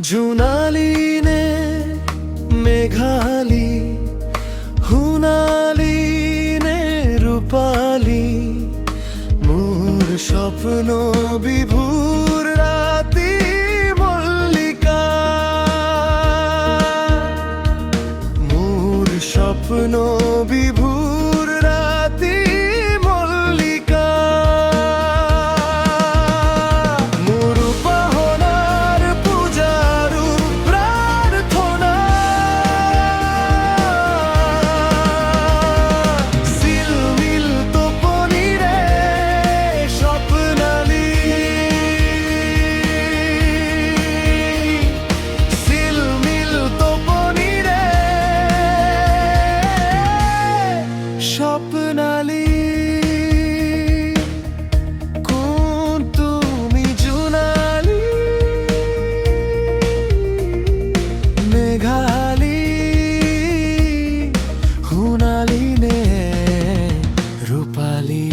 জোনালিনে মেঘালি হুনালিনে রূপালি মোর স্বপ্ন বিভোর রাতি মল্লিকা মোর স্বপ্ন বিভোর রাতি মল্লিকা মোর পাহনার পূজারু প্রার্থনা সিলমিল তোপনি রে স্বপ্নালি সিলমিল তোপনি রে স্বপ্নালি কোন তুমি জোনালি মেঘালি হুনালি নে রূপালি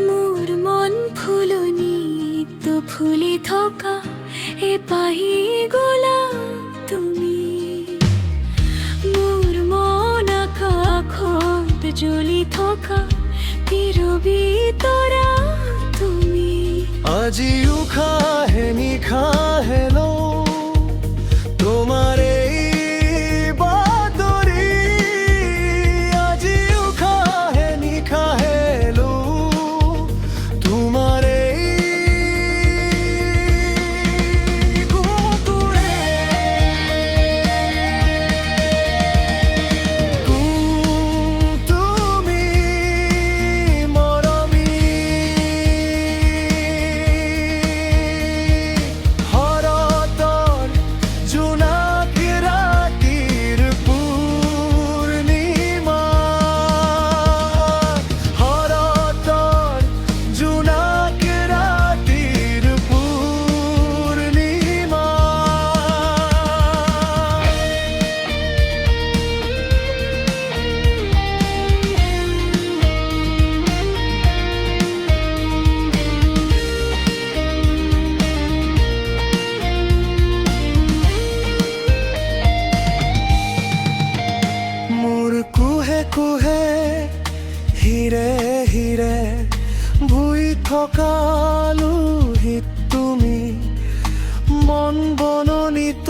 মোর মন ফুলনি তো ফুলে থকা এ পাহি গোলা তুমি মোর মন আকাশত জ্বলি থকা নীৰৱী তৰা তুমি আজি উশাহে নিশাহে লওঁ তোমাৰ এই বাতৰি আজি উশাহে নিশাহে লওঁ তোমাৰ এই গুণটোৰে কোন তুমি মৰমী হৰতৰ জোনাক ৰাতিৰ পূৰ্ণিমা হৰতৰ জোনাক ৰাতিৰ পূৰ্ণিমা মোৰ কুহে কুহে হিৰে হিৰে ভুই থকা লোহিত তুমি মন বননিত